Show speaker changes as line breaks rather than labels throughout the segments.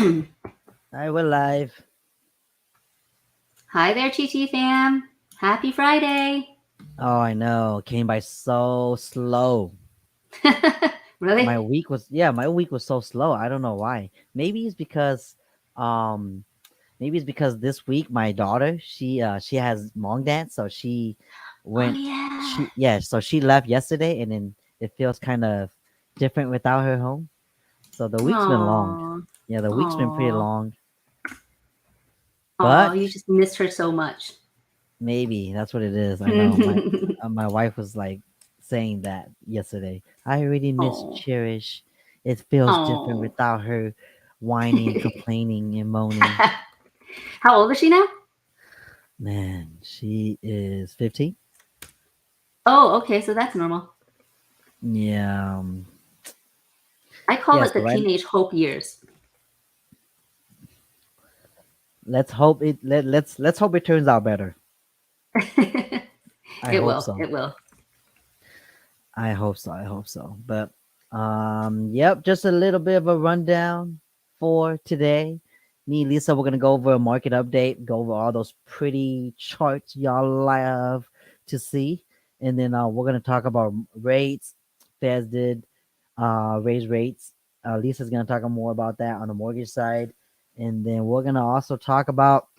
All right, we're live.
Hi there, Chi fam. Happy Friday.
Oh, I know. Came by so slow.
Really?
My week was so slow. I don't know why. Maybe it's because um maybe it's because this week my daughter, she has Hmong dance, so she
Oh,
went
yeah.
so she left yesterday and then it feels kind of different without her home. So the week's been long.
Aw.
Yeah, the week's been pretty
Aw.
long,
Aw,
but
you just missed her so much.
maybe that's what it is. I know my wife was like saying that yesterday. I already miss
Oh.
Cherish. It feels different
Oh.
without her whining, complaining, and moaning.
How old is she now?
Man, she is 15.
Oh, okay, so that's normal.
Yeah,
I call
yeah.
it the
So right,
teenage hope years.
let's hope let's hope it turns out better. I
It
hope
will.
so.
It will.
I hope so. I hope so. But yep, just a little bit of a rundown for today. Me and Lisa, we're gonna go over a market update, go over all those pretty charts y'all love to see, and then we're gonna talk about rates. Feds did raise rates. Lisa's gonna talk more about that on the mortgage side, and then we're gonna also talk about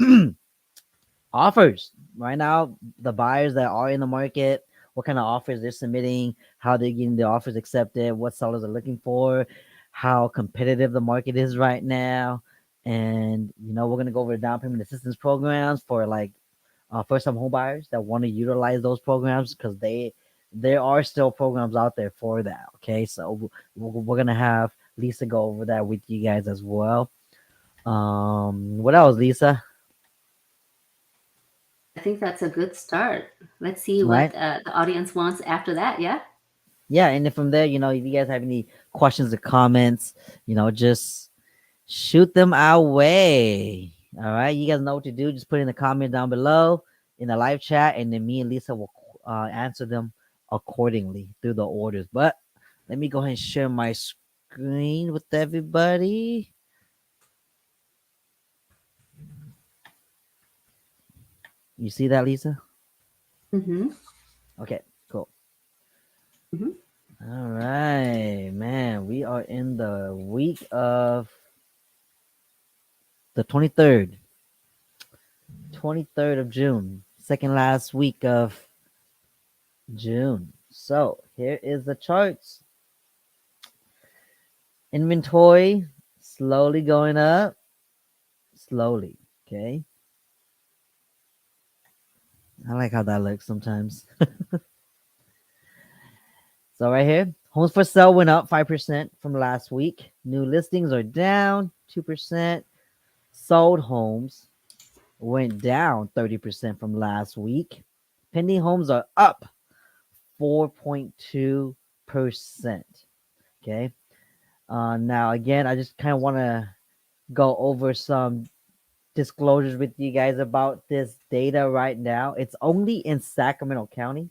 offers right now, the buyers that are in the market, what kind of offers they're submitting, how they're getting the offers accepted, what sellers are looking for, how competitive the market is right now. And we're going to go over the down payment assistance programs for like first time home buyers that want to utilize those programs, because there are still programs out there for that. Okay, so we're going to have Lisa go over that with you guys as well. What else, Lisa?
I think that's a good start. Let's see
Right.
what the audience wants after that, yeah?
Yeah, and then from there, if you guys have any questions or comments, just shoot them our way. All right, you guys know what to do. Just put in the comment down below in the live chat, and then me and Lisa will answer them accordingly through the orders. But let me go ahead and share my screen with everybody. You see that, Lisa?
Mm-hmm.
Okay, cool.
Mm-hmm.
All right, man. We are in the week of the 23rd. 23rd of June, second last week of June. So here is the charts. Inventory slowly going up, slowly. Okay. I like how that looks sometimes. So right here, homes for sale went up 5% from last week. New listings are down 2%. Sold homes went down 30% from last week. Pending homes are up 4.2%. Okay. Now, again, I just kind of want to go over some disclosures with you guys about this data right now. It's only in Sacramento County,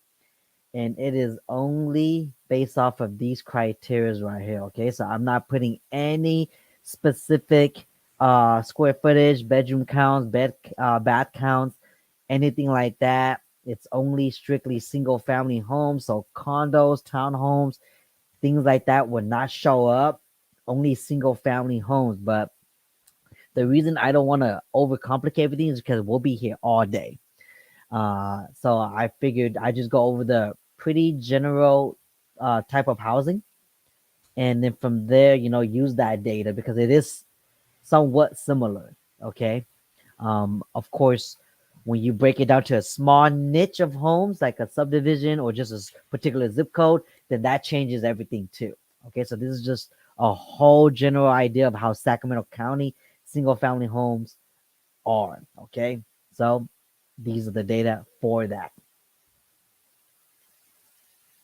and it is only based off of these criteria right here. Okay, so I'm not putting any specific square footage, bedroom counts, bath counts, anything like that. It's only strictly single family homes, so condos, townhomes, things like that would not show up. Only single family homes. But the reason I don't want to overcomplicate everything is because we'll be here all day. So I figured I just go over the pretty general type of housing, and then from there, use that data because it is somewhat similar. Okay. Of course, when you break it down to a small niche of homes, like a subdivision or just a particular zip code, then that changes everything too. Okay, so this is just a whole general idea of how Sacramento County single family homes are. Okay, so these are the data for that.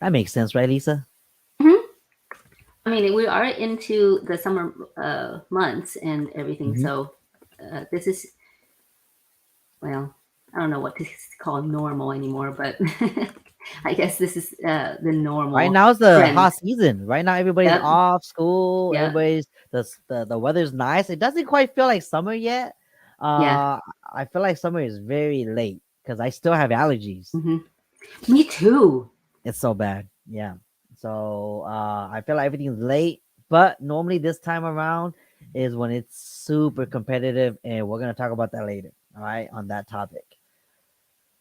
That makes sense, right, Lisa?
Mm-hmm. I mean, we are into the summer months and everything,
Hmm.
so this is, well, I don't know what to call normal anymore, but I guess this is the
Right
normal
now is the
trend.
hot season. Right now, everybody's
Yep,
off school.
yep,
Everybody's The weather's nice. It doesn't quite feel like summer yet.
Yeah.
I feel like summer is very late because I still have allergies.
Hmm. Me too.
It's so bad. Yeah. So I feel like everything's late, but normally this time around is when it's super competitive, and we're gonna talk about that later. All right, on that topic.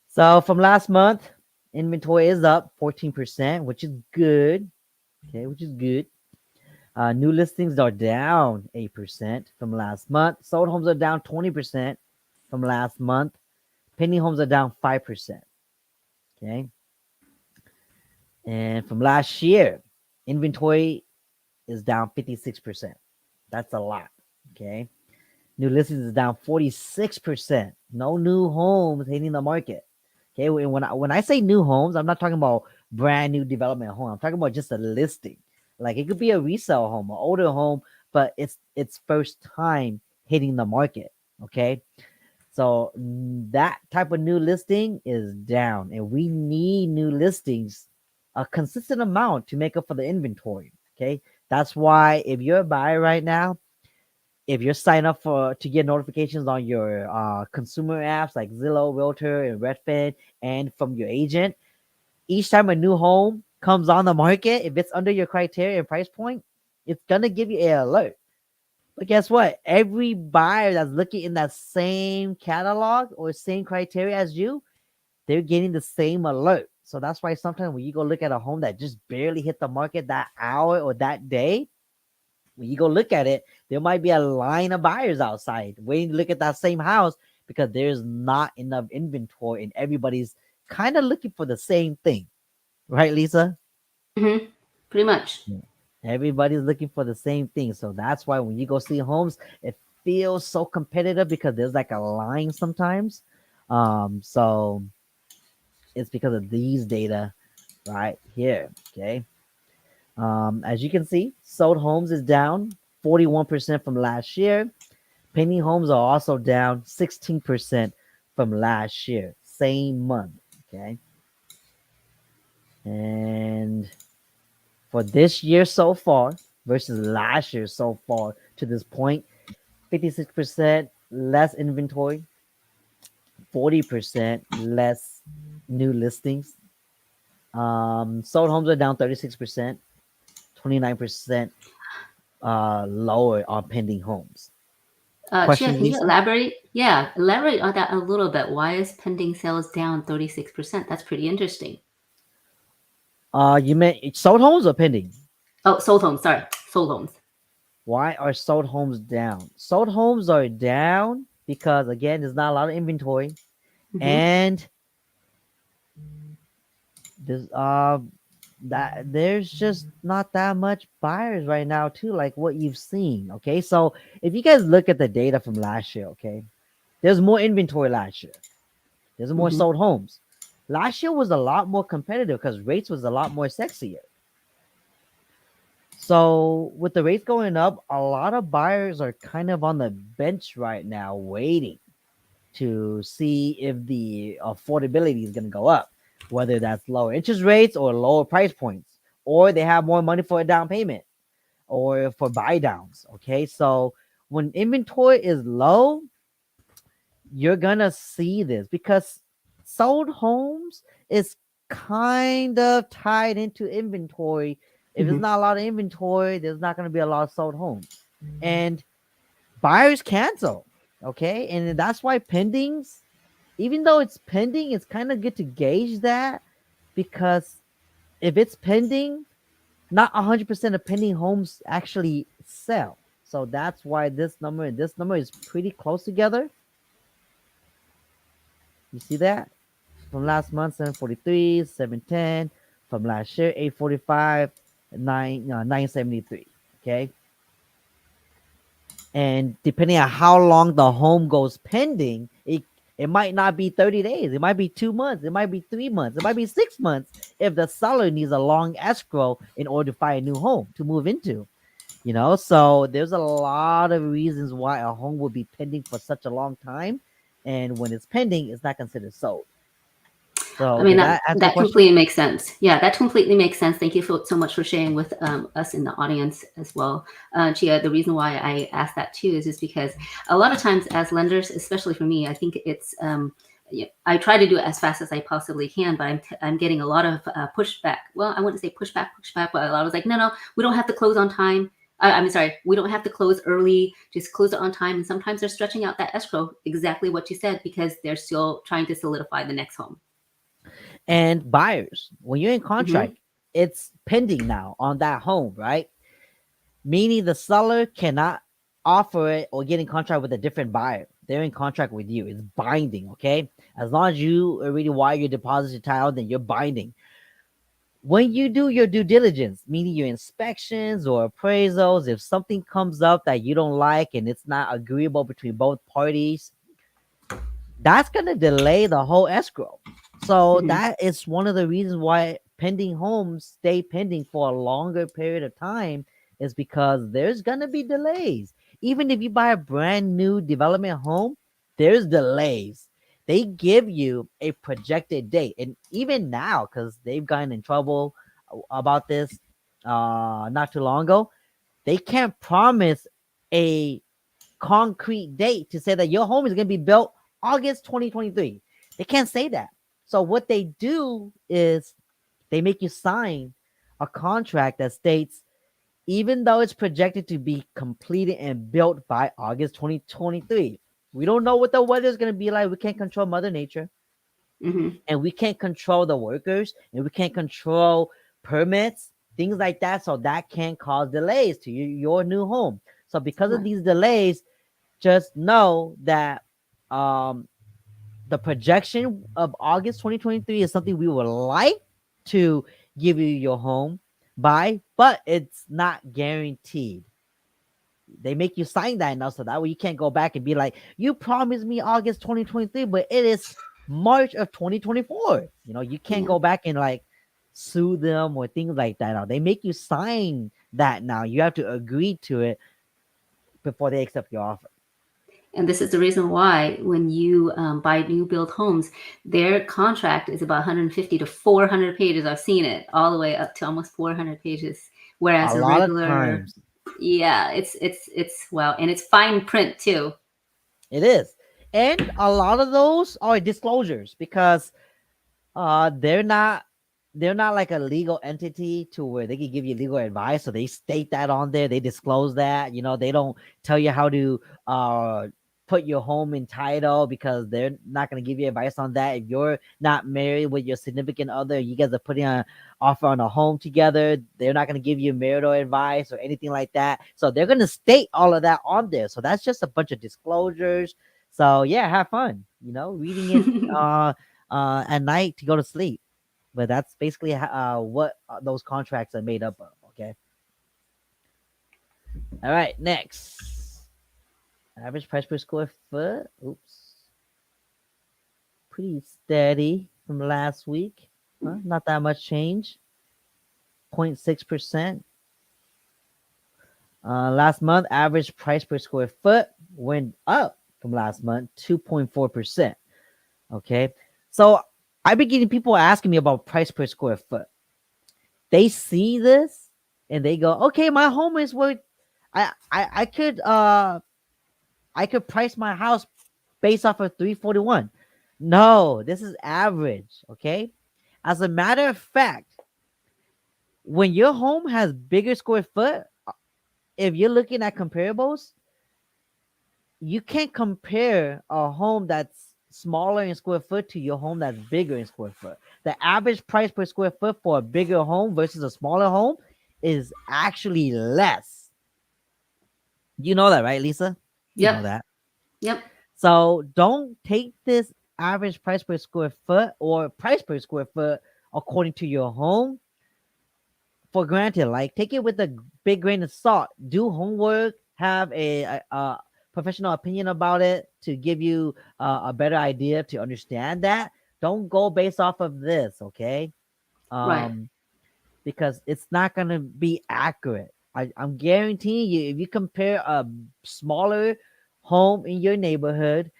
So from last month, inventory is up 14%, which is good. Okay, which is good. New listings are down 8% from last month. Sold homes are down 20% from last month. Pending homes are down 5%. Okay. And from last year, inventory is down 56%. That's a lot. Okay. New listings is down 46%. No new homes hitting the market. Okay. When I say new homes, I'm not talking about brand new development home. I'm talking about just a listing. Like it could be a resale home, an older home, but it's first time hitting the market. Okay. So that type of new listing is down, and we need new listings, a consistent amount to make up for the inventory. Okay. That's why if you're a buyer right now, if you're signed up for to get notifications on your consumer apps like Zillow, Realtor, and Redfin, and from your agent, each time a new home comes on the market, if it's under your criteria and price point, it's gonna give you an alert. But guess what? Every buyer that's looking in that same catalog or same criteria as you, they're getting the same alert. So that's why sometimes when you go look at a home that just barely hit the market that hour or that day, when you go look at it, there might be a line of buyers outside waiting to look at that same house because there's not enough inventory and everybody's kind of looking for the same thing. Right, Lisa?
Hmm. Pretty much.
Yeah. Everybody's looking for the same thing. So that's why when you go see homes, it feels so competitive because there's like a line sometimes. So it's because of these data right here. Okay. As you can see, sold homes is down 41% from last year. Pending homes are also down 16% from last year, same month. Okay. And for this year so far versus last year so far to this point, 56% less inventory, 40% less new listings. Sold homes are down 36%, 29% lower on pending homes.
Chia,
Questions,
can you
Lisa?
elaborate? Yeah, elaborate on that a little bit. Why is pending sales down 36%? That's pretty interesting.
You meant sold homes or pending?
Oh, sold homes. Sorry, sold homes.
Why are sold homes down? Sold homes are down because again, there's not a lot of inventory,
Hmm.
and there's that there's just not that much buyers right now too, like what you've seen. Okay, so if you guys look at the data from last year, okay, there's more inventory last year. There's more
Hmm.
sold homes. Last year was a lot more competitive because rates was a lot more sexier. So with the rates going up, a lot of buyers are kind of on the bench right now, waiting to see if the affordability is going to go up, whether that's lower interest rates or lower price points, or they have more money for a down payment or for buy downs. Okay, so when inventory is low, you're gonna see this because sold homes is kind of tied into inventory. If there's
Hmm.
not a lot of inventory, there's not gonna be a lot of sold homes, and buyers cancel. Okay, and that's why pendings, even though it's pending, it's kind of good to gauge that because if it's pending, not 100% of pending homes actually sell. So that's why this number and this number is pretty close together. You see that? From last month, 743, 710. From last year, 845, 973. Okay. And depending on how long the home goes pending, it might not be 30 days. It might be 2 months. It might be 3 months. It might be 6 months if the seller needs a long escrow in order to find a new home to move into. So there's a lot of reasons why a home will be pending for such a long time. And when it's pending, it's not considered sold.
I
So
mean,
did
that
that answer your
that
question?
completely makes sense. Yeah, that completely makes sense. Thank you so much for sharing with us in the audience as well. Chia, the reason why I asked that too is just because a lot of times as lenders, especially for me, I think it's yeah, I try to do it as fast as I possibly can, but I'm getting a lot of pushback. Well, I wouldn't say pushback, but I was like, no, we don't have to close on time. I'm sorry, we don't have to close early. Just close it on time. And sometimes they're stretching out that escrow, exactly what you said, because they're still trying to solidify the next home.
And buyers, when you're in
Hmm.
contract, it's pending now on that home, right? Meaning the seller cannot offer it or get in contract with a different buyer. They're in contract with you. It's binding, okay? As long as you already wire your deposit to title, then you're binding. When you do your due diligence, meaning your inspections or appraisals, if something comes up that you don't like and it's not agreeable between both parties, that's going to delay the whole escrow. So
Hmm.
that is one of the reasons why pending homes stay pending for a longer period of time, is because there's going to be delays. Even if you buy a brand new development home, there's delays. They give you a projected date. And even now, because they've gotten in trouble about this not too long ago, they can't promise a concrete date to say that your home is going to be built August 2023. They can't say that. So what they do is they make you sign a contract that states, even though it's projected to be completed and built by August 2023, we don't know what the weather is going to be like. We can't control Mother Nature,
Hmm.
and we can't control the workers, and we can't control permits, things like that. So that can cause delays to your new home. So because of
Right.
these delays, just know that um, the projection of August 2023 is something we would like to give you your home by, but it's not guaranteed. They make you sign that now, so that way you can't go back and be like, you promised me August 2023, but it is March of 2024. You can't
Yeah.
go back and like sue them or things like that. Now they make you sign that now. You have to agree to it before they accept your offer.
And this is the reason why when you buy new build homes, their contract is about 150 to 400 pages. I've seen it all the way up to almost 400 pages. Whereas
A
a
lot of
regular,
times
yeah, it's well, and it's fine print too.
it is. And a lot of those are disclosures because they're not like a legal entity to where they can give you legal advice. So they state that on there. They disclose that. They don't tell you how to put your home in title, because they're not going to give you advice on that. If you're not married with your significant other, you guys are putting an offer on a home together, they're not going to give you marital advice or anything like that. So they're going to state all of that on there. So that's just a bunch of disclosures. So yeah, have fun, reading it at night to go to sleep. But that's basically what those contracts are made up of. Okay. All right. Next, average price per square foot. Oops, pretty steady from last week. Huh? Not that much change. 0.6%. Last month, average price per square foot went up from last month, 2.4%. Okay. So I've been getting people asking me about price per square foot. They see this and they go, okay, my home is worth, I could price my house based off of 341. No, this is average. Okay. As a matter of fact, when your home has bigger square foot, if you're looking at comparables, you can't compare a home that's smaller in square foot to your home that's bigger in square foot. The average price per square foot for a bigger home versus a smaller home is actually less. You know that, right, Lisa? You know
Yep,
that.
yep,
So don't take this average price per square foot or price per square foot according to your home for granted. Like, take it with a big grain of salt. Do homework. Have a professional opinion about it to give you a better idea to understand that. Don't go based off of this, okay?
right.
Um, because it's not gonna be accurate. I'm guaranteeing you, if you compare a smaller home in your neighborhood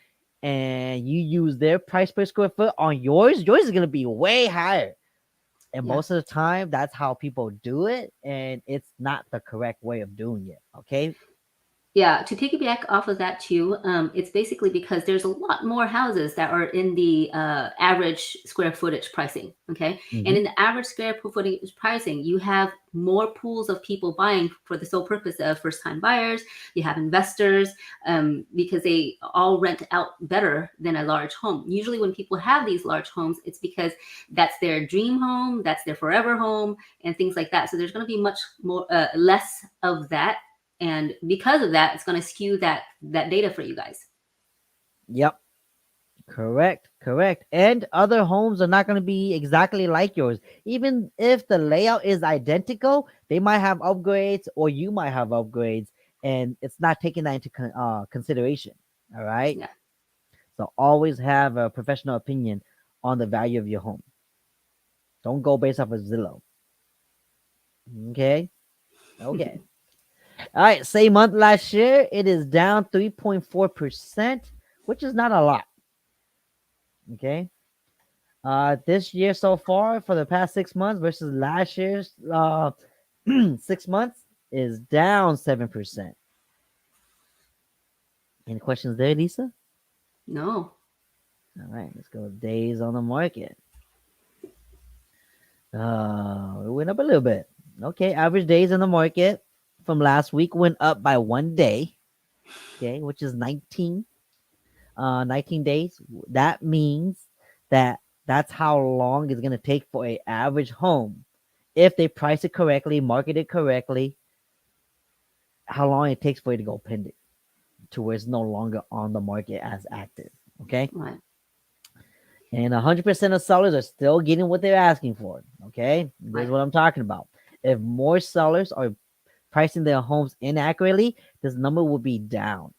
and you use their price per square foot on yours is gonna be way higher. And
Yeah.
most of the time, that's how people do it, and it's not the correct way of doing it. Okay.
Yeah, to piggyback off of that too, it's basically because there's a lot more houses that are in the average square footage pricing. Okay, and
Hmm.
in the average square footage pricing, you have more pools of people buying for the sole purpose of first-time buyers. You have investors because they all rent out better than a large home. Usually, when people have these large homes, it's because that's their dream home, that's their forever home, and things like that. So there's going to be much more less of that, and because of that, it's going to skew that data for you guys.
Yep. Correct. Correct. And other homes are not going to be exactly like yours. Even if the layout is identical, they might have upgrades, or you might have upgrades, and it's not taking that into consideration. All right.
Yeah.
So always have a professional opinion on the value of your home. Don't go based off of Zillow. Okay. Okay. All right. Same month last year, it is down 3.4%, which is not a lot. Okay. This year so far, for the past 6 months versus last year's 6 months, is down 7%. Any questions there, Lisa?
No.
All right, let's go days on the market. It went up a little bit. Okay, average days on the market from last week went up by 1 day. Okay, which is 19 days. That means that that's how long it's gonna take for a average home, if they price it correctly, market it correctly, how long it takes for it to go pending to where it's no longer on the market as active. Okay.
Right.
And 100% of sellers are still getting what they're asking for. Okay. This is
Right.
what I'm talking about. If more sellers are pricing their homes inaccurately, this number will be down.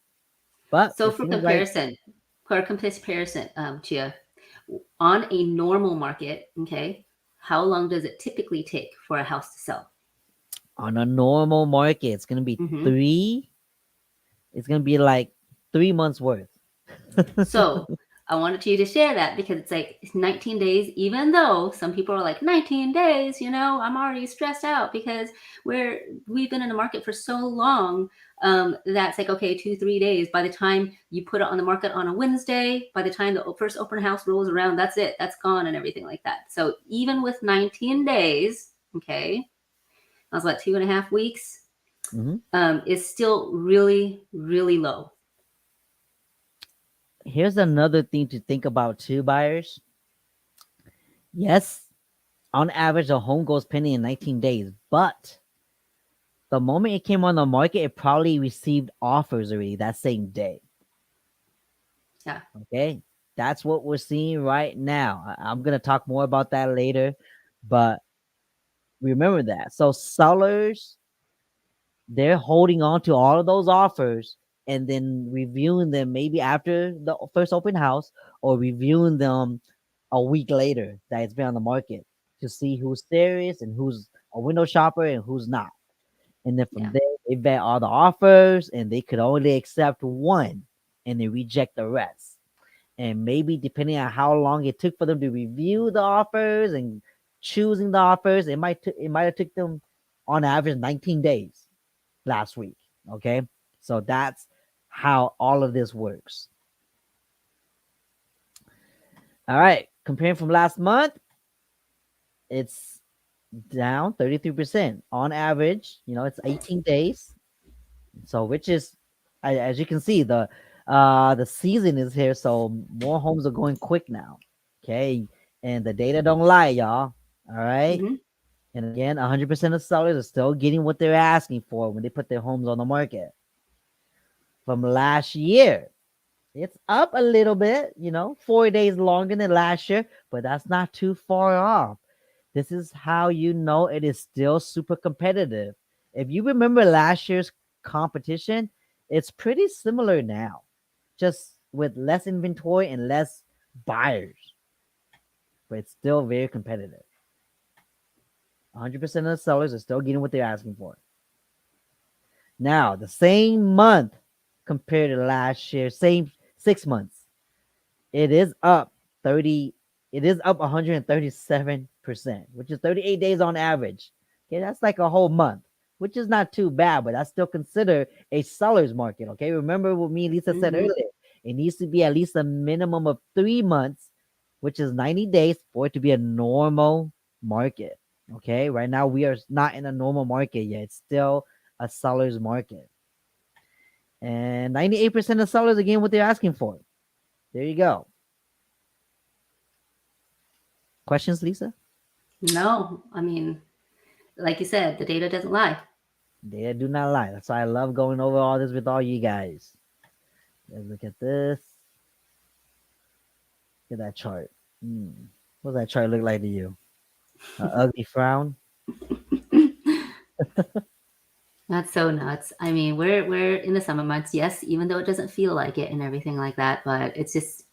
But
So
it
for
seems like
comparison, Chia, on a normal market, okay, how long does it typically take for a house to sell?
on a normal market, it's going to be
Hmm.
three, it's going to be like 3 months worth.
So I wanted you to share that because it's like 19 days, even though some people are like 19 days, I'm already stressed out because we've been in the market for so long. That's like, okay, 2, 3 days. By the time you put it on the market on a Wednesday, by the time the first open house rolls around, that's it, that's gone and everything like that. So even with 19 days, okay, I was like 2.5 weeks,
Mhm.
is still really, really low.
Here's another thing to think about too, buyers. Yes, on average, a home goes pending in 19 days, but the moment it came on the market, it probably received offers already that same day.
Yeah.
Okay. That's what we're seeing right now. I'm going to talk more about that later, but remember that. So, sellers, they're holding on to all of those offers and then reviewing them maybe after the first open house, or reviewing them a week later that it's been on the market, to see who's serious and who's a window shopper and who's not. And then from
Yeah.
there, they vet all the offers and they could only accept one and they reject the rest. And maybe depending on how long it took for them to review the offers and choosing the offers, it might have took them on average 19 days last week. Okay. So that's how all of this works. All right. Comparing from last month, it's down 33% on average. It's 18 days. So which is, as you can see, the season is here, so more homes are going quick now. Okay. And the data don't lie, y'all. All right.
Hmm.
And again, 100% of sellers are still getting what they're asking for when they put their homes on the market. From last year, it's up a little bit, 4 days longer than last year, but that's not too far off. This is how you know it is still super competitive. If you remember last year's competition, it's pretty similar now, just with less inventory and less buyers, but it's still very competitive. 100% of the sellers are still getting what they're asking for. Now, the same month compared to last year, same 6 months. it is up 30, it is up 137%, which is 38 days on average. Okay, that's like a whole month, which is not too bad, but that's still considered a seller's market. Okay, remember what me and Lisa said
Hmm.
earlier. It needs to be at least a minimum of 3 months, which is 90 days, for it to be a normal market. Okay, right now we are not in a normal market yet. It's still a seller's market. And 98% of sellers are getting what they're asking for. There you go. Questions, Lisa?
No, I mean, like you said, the data doesn't lie.
They do not lie. That's why I love going over all this with all you guys. Let's look at this. Look at that chart. What does that chart look like to you? An ugly frown?
That's so nuts. I mean, we're in the summer months, yes, even though it doesn't feel like it and everything like that, but it's just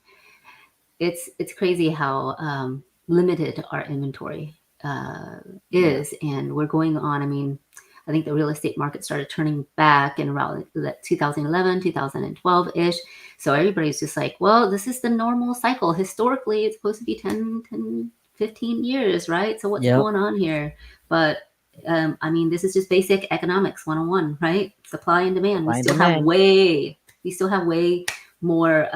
it's crazy how limited our inventory uh,
Yeah.
is, and we're going on. I mean, I think the real estate market started turning back in around 2011, 2012 ish. So everybody's just like, well, this is the normal cycle. Historically, it's supposed to be 15 years, right? So what's
Yep.
going on here? But I mean, this is just basic economics 101, right? Supply and demand.
Supply and demand.
We still have way more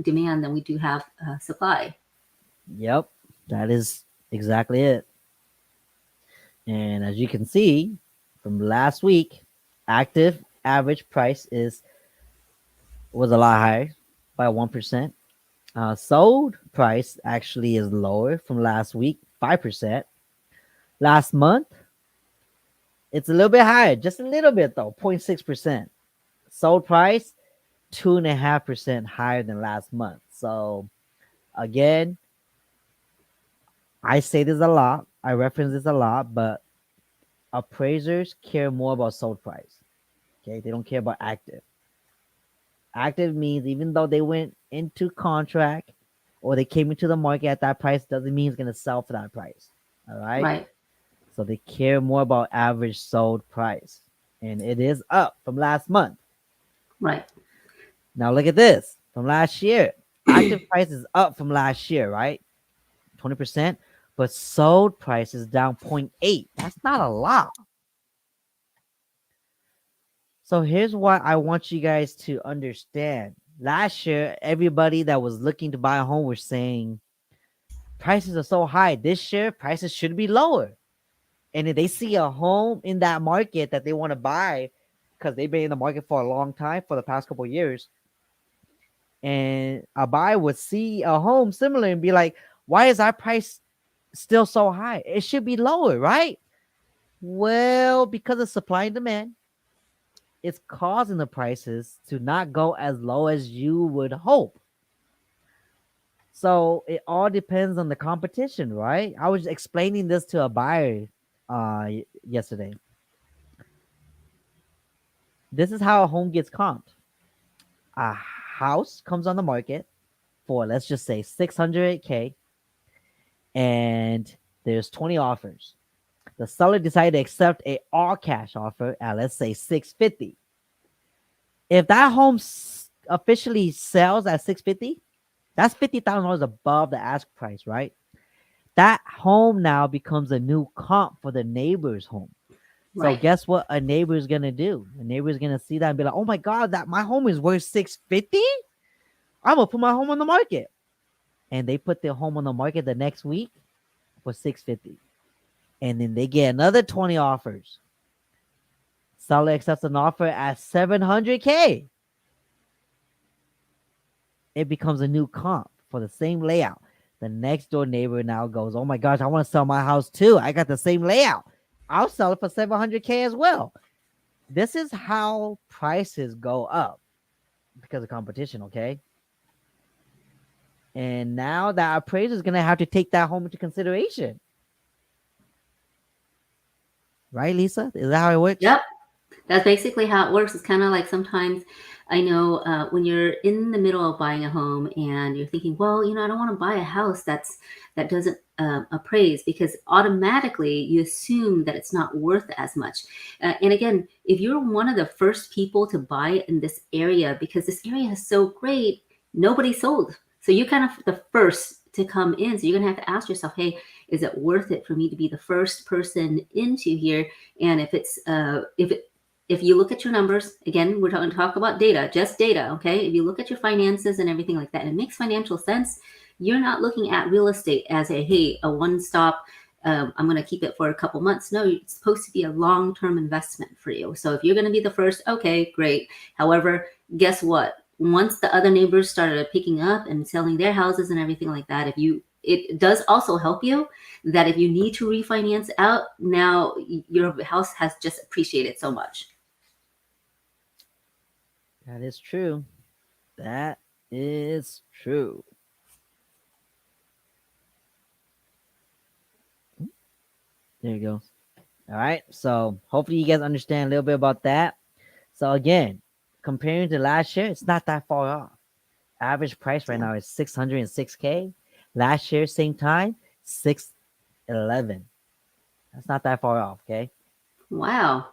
demand than we do have supply.
Yep. That is exactly it. And as you can see from last week, active average price is was a lot higher by 1%. Sold price actually is lower from last week, 5%. Last month, it's a little bit higher, just a little bit though, 0.6%. Sold price, 2.5% higher than last month. So again, I say this a lot, I reference this a lot, but appraisers care more about sold price. Okay, they don't care about active. Active means even though they went into contract or they came into the market at that price, doesn't mean it's gonna sell for that price. All right.
Right,
So they care more about average sold price. And it is up from last month.
right,
Now look at this from last year. Active price is up from last year, right? 20%. But sold price is down 0.8. That's not a lot. So here's what I want you guys to understand. Last year, everybody that was looking to buy a home was saying prices are so high. This year, prices should be lower. And if they see a home in that market that they want to buy, because they've been in the market for a long time, for the past couple of years, and a buyer would see a home similar and be like, why is our price still so high? It should be lower, right? Well, because of supply and demand, it's causing the prices to not go as low as you would hope. So it all depends on the competition, right? I was explaining this to a buyer yesterday. This is how a home gets comped. A house comes on the market for, let's just say, 600K, and there's 20 offers. The seller decided to accept a all cash offer at, let's say, 650. If that home officially sells at 650, that's $50,000 above the ask price, right? That home now becomes a new comp for the neighbor's home. So
right,
guess what a neighbor is gonna do? A neighbor is gonna see that and be like, "Oh my god, that my home is worth 650. I'm gonna put my home on the market." And they put their home on the market the next week for 650, and then they get another 20 offers. Seller accepts an offer at 700K. It becomes a new comp for the same layout. The next door neighbor now goes, "Oh my gosh, I want to sell my house too. I got the same layout. I'll sell it for 700K as well." This is how prices go up because of competition, okay? And now that appraiser is going to have to take that home into consideration. Right, Lisa? Is that how it works?
yep. That's basically how it works. It's kind of like sometimes I know when you're in the middle of buying a home and you're thinking, well, I don't want to buy a house that doesn't appraise, because automatically you assume that it's not worth as much. And again, if you're one of the first people to buy in this area because this area is so great, nobody sold. So you kind of the first to come in. So you're gonna have to ask yourself, hey, is it worth it for me to be the first person into here? And if it's if you look at your numbers, again, we're talking talk about data, just data, okay? If you look at your finances and everything like that, and it makes financial sense, you're not looking at real estate as a hey, a one-stop. I'm going to keep it for a couple months. No, it's supposed to be a long-term investment for you. So if you're going to be the first, okay, great. However, guess what? Once the other neighbors started picking up and selling their houses and everything like that, if you it does also help you that if you need to refinance out, now your house has just appreciated so much.
That is true. That is true. There you go. All right. So hopefully you guys understand a little bit about that. So again, comparing to last year, it's not that far off. Average price right
Yeah.
now is 606K. Last year, same time, 611. That's not that far off. Okay.
Wow.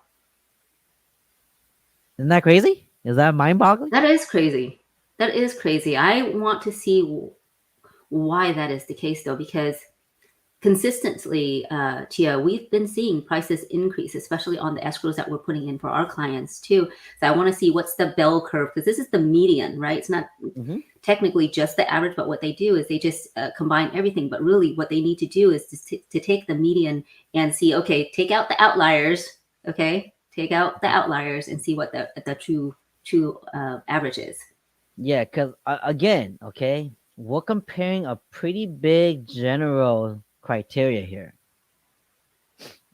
Isn't that crazy? Is that mind boggling?
That is crazy. That is crazy. I want to see why that is the case, though, because consistently, Tia, we've been seeing prices increase, especially on the escrows that we're putting in for our clients too. So I want to see what's the bell curve because this is the median, right? It's not
Mm-hmm.
technically just the average, but what they do is they just combine everything. But really, what they need to do is to take the median and see, okay, take out the outliers, okay, take out the outliers and see what the true average is.
Yeah, because again, okay, we're comparing a pretty big general criteria here,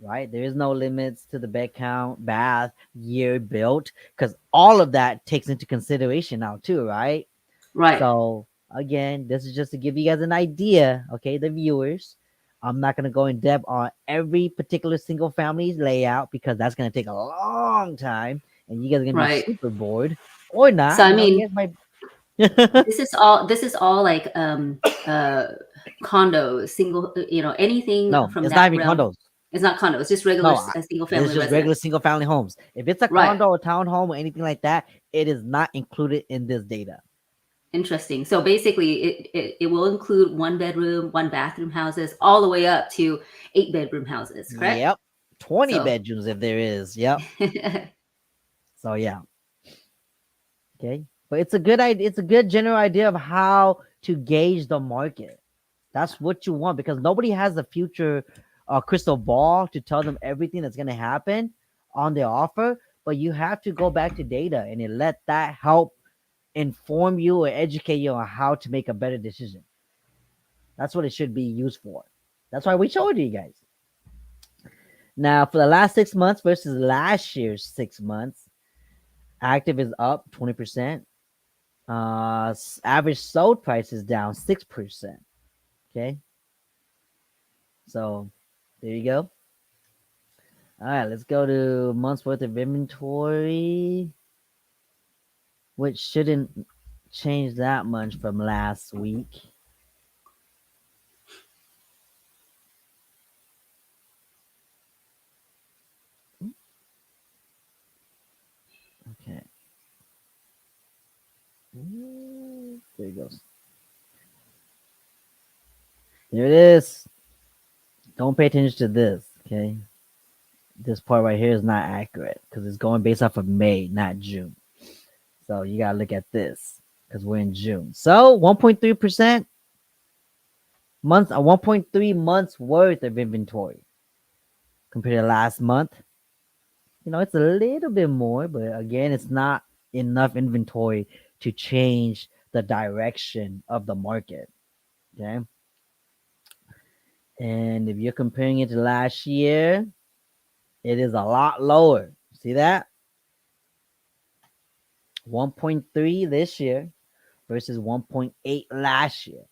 right? There is no limits to the bed count, bath, year built, because all of that takes into consideration now too, right?
Right,
So again, this is just to give you guys an idea, okay, the viewers. I'm not gonna go in depth on every particular single family layout because that's gonna take a long time, and you guys are gonna be
right.
super bored, or
So
not.
I
You
mean,
guys might.
this is all like uh condos, single, anything
No,
from
it's not
that
even
realm.
condos.
It's not condos, just regular
No,
single
this is
family
just regular
residence.
single family homes. If it's a
Right.
condo or townhome or anything like that, it is not included in this data.
Interesting. So basically, it will include one bedroom, one bathroom houses, all the way up to 8 bedroom houses. Correct.
Yep. 20
So
bedrooms if there is. Yep. So yeah. Okay. But it's a good idea. It's a good general idea of how to gauge the market. That's what you want because nobody has a future crystal ball to tell them everything that's going to happen on their offer. But you have to go back to data and let that help inform you or educate you on how to make a better decision. That's what it should be used for. That's why we showed you guys. Now, for the last 6 months versus last year's 6 months, active is up 20%. Average sold price is down 6%. Okay. So there you go. All right, let's go to months worth of inventory, which shouldn't change that much from last week. Okay. There it goes. There it is. Don't pay attention to this. Okay. This part right here is not accurate because it's going based off of May, not June. So you gotta look at this because we're in June. So 1.3% months, 1.3 months worth of inventory compared to last month. It's a little bit more, but again, it's not enough inventory to change the direction of the market. Okay. And if you're comparing it to last year, it is a lot lower. See that? 1.3 this year versus 1.8 last year.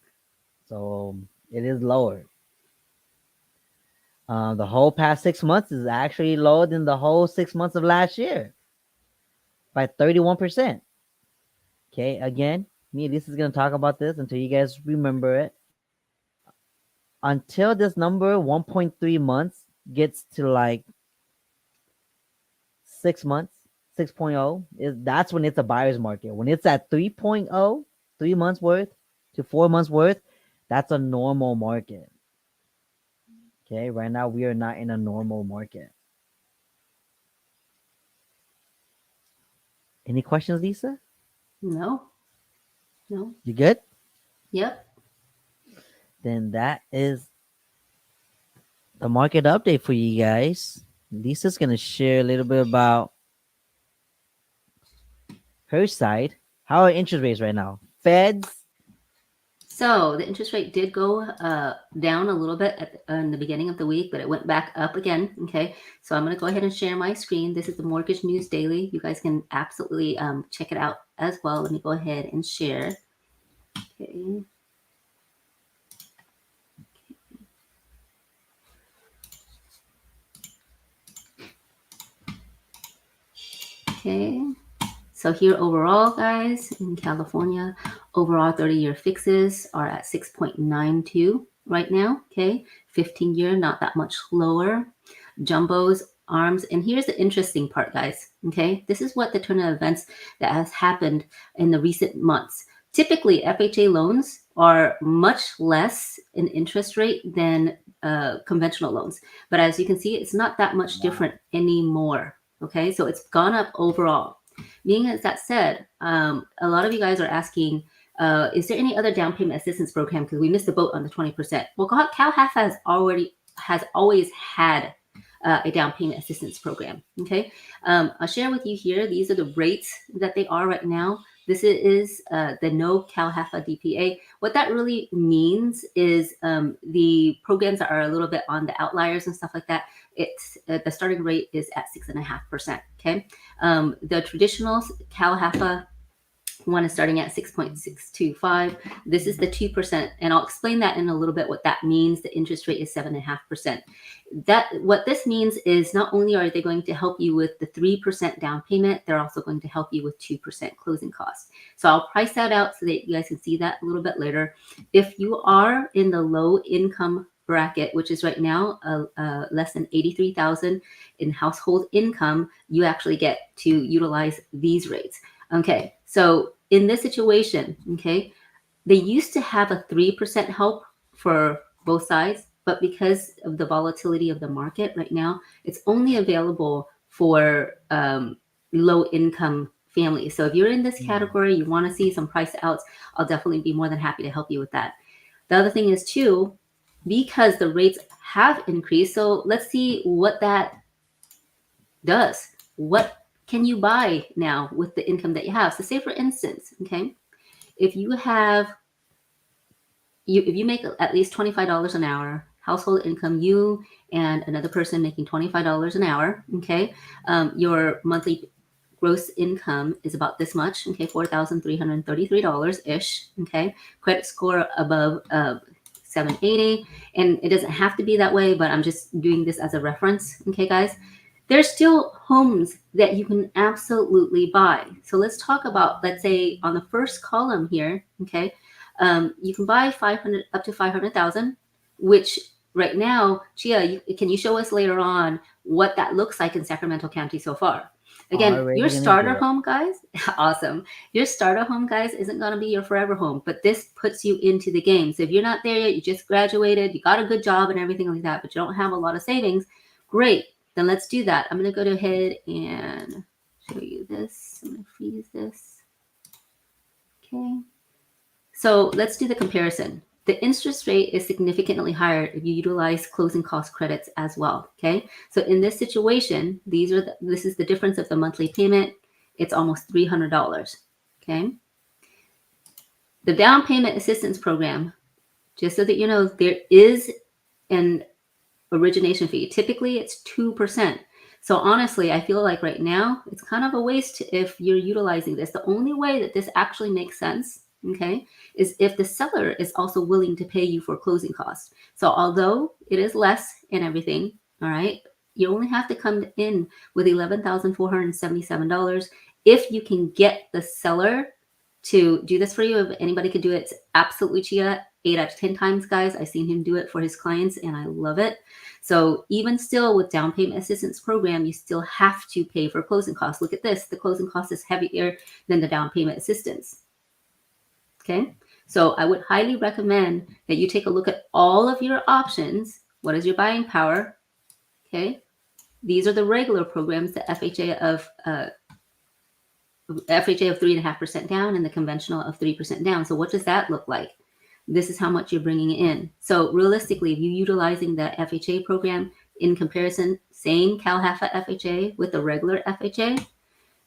So it is lower. The whole past 6 months is actually lower than the whole 6 months of last year by 31%. Okay, again, me and Lisa is going to talk about this until you guys remember it. Until this number, 1.3 months, gets to like 6 months, 6.0, that's when it's a buyer's market. When it's at 3.0, 3 months worth to to 4 months worth, that's a normal market. Okay, right now we are not in a normal market. Any questions, Lisa?
No, no.
You good?
Yep.
Then that is the market update for you guys. Lisa's gonna share a little bit about her side. How are interest rates right now? Feds.
So the interest rate did go down a little bit in the beginning of the week, but it went back up again. Okay, so I'm going to go ahead and share my screen. This is the Mortgage News Daily. You guys can absolutely check it out as well. Let me go ahead and share. Okay. Okay. So here overall, guys, in California, overall 30-year fixes are at 6.92 right now. Okay, 15-year not that much lower. Jumbos, arms, and here's the interesting part, guys. Okay, this is what the turn of events that has happened in the recent months. Typically, FHA loans are much less in interest rate than conventional loans, but as you can see, it's not that much different anymore. Okay, so it's gone up overall. Being as that said, a lot of you guys are asking, is there any other down payment assistance program? Because we missed the boat on the 20%. Well, CalHFA has always had a down payment assistance program. Okay, I'll share with you here. These are the rates that they are right now. This is the no CalHFA DPA. What that really means is the programs that are a little bit on the outliers and stuff like that. It's the starting rate is at 6.5%. Okay, the traditional CalHFA one is starting at 6.625. This is the 2%, and I'll explain that in a little bit what that means. The interest rate is 7.5%. That what this means is not only are they going to help you with the 3% down payment, they're also going to help you with 2% closing costs. So I'll price that out so that you guys can see that a little bit later. If you are in the low income bracket, which is right now less than 83,000 in household income, you actually get to utilize these rates. Okay, so in this situation, okay, they used to have a 3% help for both sides, but because of the volatility of the market right now, it's only available for low income families. So if you're in this category, you want to see some price outs, I'll definitely be more than happy to help you with that. The other thing is too, because the rates have increased, so let's see what that does. What can you buy now with the income that you have? So say for instance, okay, if you make at least $25 an hour, household income, you and another person making $25 an hour, okay, your monthly gross income is about this much, okay, $4,333-ish, okay, credit score above 780, and it doesn't have to be that way, but I'm just doing this as a reference, okay, guys. There's still homes that you can absolutely buy. So let's talk about, let's say on the first column here, okay, you can buy 500 up to 500,000, which right now, Chia, can you show us later on what that looks like in Sacramento County so far? Again, your starter home, guys, awesome. Your starter home, guys, isn't going to be your forever home, but this puts you into the game. So if you're not there yet, you just graduated, you got a good job and everything like that, but you don't have a lot of savings, great. Then let's do that. I'm going to go ahead and show you this. I'm going to freeze this. Okay. So let's do the comparison. The interest rate is significantly higher if you utilize closing cost credits as well. Okay. So in this situation, this is the difference of the monthly payment. It's almost $300. Okay. The down payment assistance program, just so that you know, there is an origination fee. Typically it's 2%. So honestly, I feel like right now it's kind of a waste if you're utilizing this. The only way that this actually makes sense, okay, is if the seller is also willing to pay you for closing costs. So although it is less and everything, all right, you only have to come in with $11,477 if you can get the seller to do this for you. If anybody could do it, it's absolutely Chia. 8 out of 10 times, guys. I've seen him do it for his clients and I love it. So even still with down payment assistance program, you still have to pay for closing costs. Look at this. The closing cost is heavier than the down payment assistance. Okay. So I would highly recommend that you take a look at all of your options. What is your buying power? Okay. These are the regular programs, the FHA of 3.5% down and the conventional of 3% down. So what does that look like? This is how much you're bringing in. So realistically, if you're utilizing the FHA program in comparison, same CalHFA FHA with the regular FHA,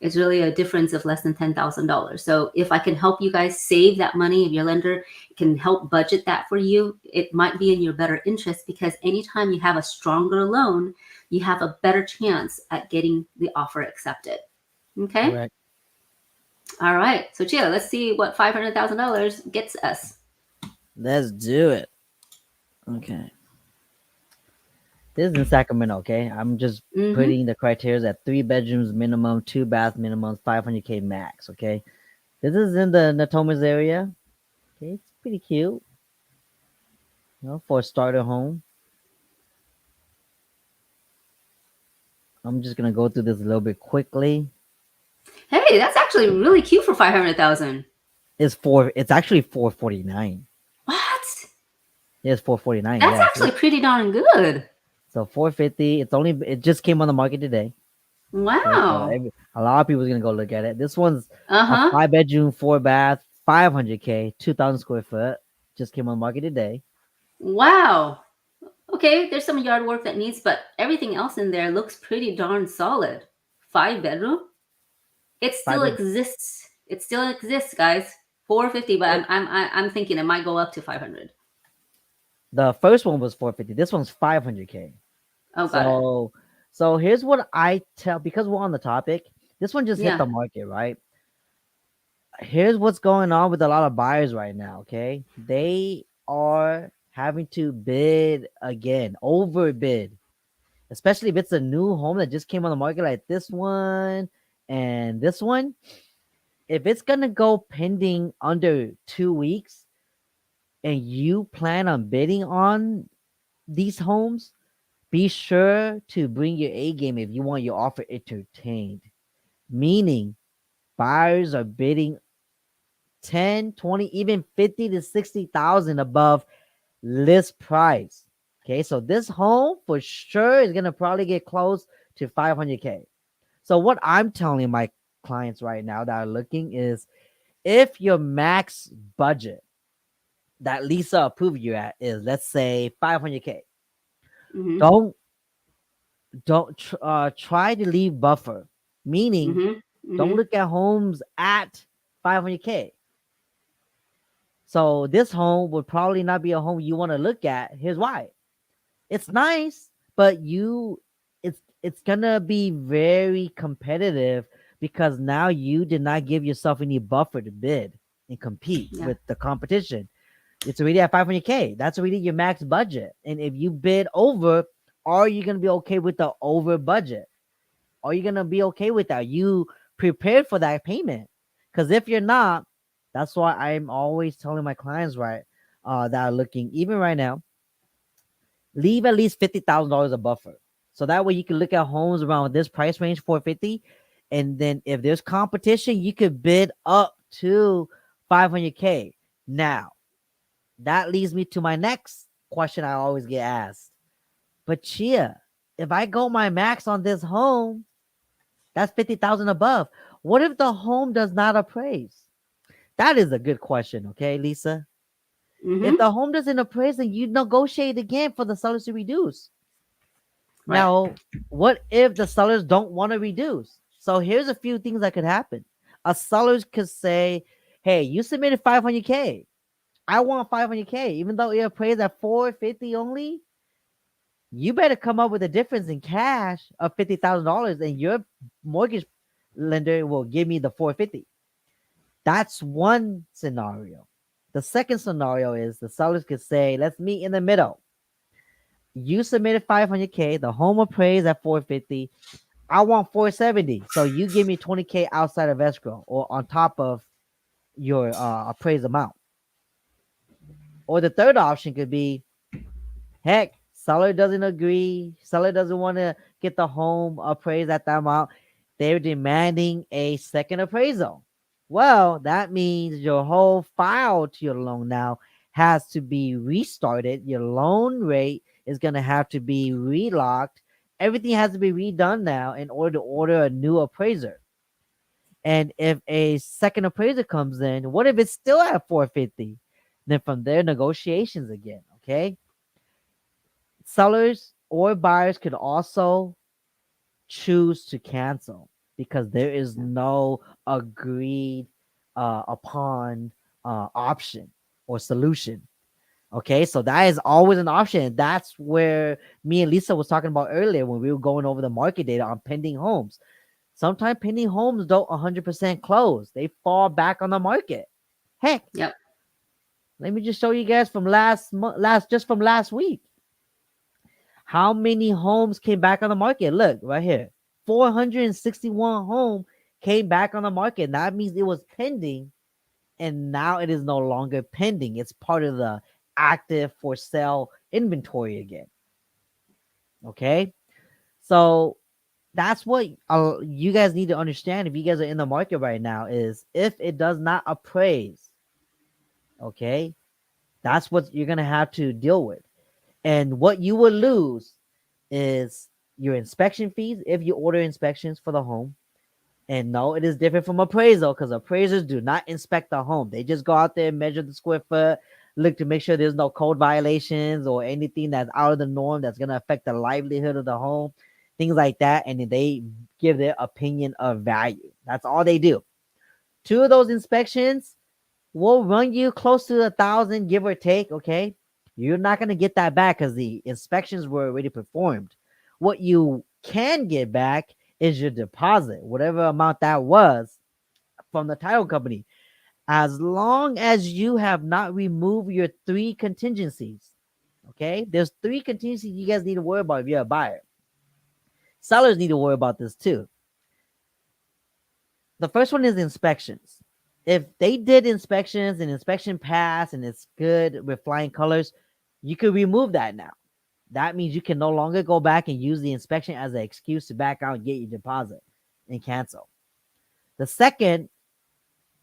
it's really a difference of less than $10,000. So if I can help you guys save that money, if your lender can help budget that for you, it might be in your better interest, because anytime you have a stronger loan, you have a better chance at getting the offer accepted. Okay.
Correct.
All right. So Chia, let's see what $500,000 gets us.
Let's do it. Okay. This is in Sacramento, okay? I'm just
Mm-hmm.
putting the criteria at 3 bedrooms minimum, 2 bath minimum, 500K max, okay? This is in the Natomas area. Okay, it's pretty cute, for a starter home. I'm just gonna go through this a little bit quickly.
Hey, that's actually really cute for 500,000.
It's actually 449.
What?
It's 449,
That's
yes.
actually pretty darn good.
So 450. It just came on the market today. Okay, so
Wow.
a lot of people's gonna go look at it. This one's
Uh
a
huh.
5 bedroom, 4 bath, 500K, 2,000 square foot. Just came on the market today.
Wow. Okay, there's some yard work that needs, but everything else in there looks pretty darn solid. 5 bedroom? It
Five
still
bed.
exists. It still exists, guys. 450, but
It,
I'm thinking it might go up to 500.
the first one was 450. This one's 500K.
Oh, got it.
So here's what I tell, because we're on the topic. This one just hit
Yeah.
the market, right? Here's what's going on with a lot of buyers right now, okay? They are having to bid again, overbid, especially if it's a new home that just came on the market like this one and this one. If it's gonna go pending under 2 weeks and you plan on bidding on these homes, be sure to bring your A game if you want your offer entertained. Meaning buyers are bidding 10, 20, even 50 to 60,000 above list price. Okay, so this home for sure is gonna probably get close to 500K. So what I'm telling my clients right now that are looking is, if your max budget that Lisa approved you at is, let's say, 500K,
Mhm.
don't try to leave buffer. Meaning,
Mhm.
don't
Mhm.
look at homes at 500K. So this home would probably not be a home you want to look at. Here's why: it's nice, but it's gonna be very competitive, because now you did not give yourself any buffer to bid and compete
Yeah.
with the competition. It's already at 500K. That's already your max budget. And if you bid over, are you gonna be okay with the over budget? Are you gonna be okay with that? You prepared for that payment? Because if you're not, that's why I'm always telling my clients, right, that are looking, even right now, leave at least $50,000 a buffer. So that way you can look at homes around this price range, 450. And then if there's competition, you could bid up to 500K. Now, that leads me to my next question I always get asked. But Chia, if I go my max on this home, that's 50,000 above. What if the home does not appraise? That is a good question, okay, Lisa? If
Mhm.
the home doesn't appraise, then you negotiate again for the sellers to reduce.
Right.
Now, what if the sellers don't want to reduce? So here's a few things that could happen. A sellers could say, "Hey, you submitted 500K. I want 500K, even though it appraised at 450 only. You better come up with a difference in cash of $50,000, and your mortgage lender will give me the 450." That's one scenario. The second scenario is the sellers could say, "Let's meet in the middle. You submitted 500K, the home appraised at 450. I want 470. So you give me 20K outside of escrow or on top of your appraised amount." Or the third option could be, heck, seller doesn't agree. Seller doesn't want to get the home appraised at that amount. They're demanding a second appraisal. Well, that means your whole file to your loan now has to be restarted. Your loan rate is going to have to be relocked. Everything has to be redone now in order to order a new appraiser. And if a second appraiser comes in, what if it's still at 450? Then from there, negotiations again. Okay. Sellers or buyers could also choose to cancel because there is no agreed upon option or solution. Okay, so that is always an option. That's where me and Lisa was talking about earlier when we were going over the market data on pending homes. Sometimes pending homes don't 100% close. They fall back on the market. Heck,
Yep.
let me just show you guys from last week. How many homes came back on the market? Look right here. 461 home came back on the market. That means it was pending and now it is no longer pending. It's part of the active for sale inventory again. Okay? So that's what you guys need to understand if you guys are in the market right now is if it does not appraise, okay? That's what you're going to have to deal with. And what you will lose is your inspection fees if you order inspections for the home. And no, it is different from appraisal because appraisers do not inspect the home. They just go out there, measure the square foot, look to make sure there's no code violations or anything that's out of the norm that's going to affect the livelihood of the home, things like that. And then they give their opinion of value. That's all they do. Two of those inspections will run you close to 1,000, give or take. Okay. You're not going to get that back because the inspections were already performed. What you can get back is your deposit, whatever amount that was from the title company, as long as you have not removed your three contingencies. Okay. There's three contingencies you guys need to worry about if you're a buyer. Sellers need to worry about this too. The first one is inspections. If they did inspections and inspection passed and it's good with flying colors, you could remove that now. That means you can no longer go back and use the inspection as an excuse to back out and get your deposit and cancel. The second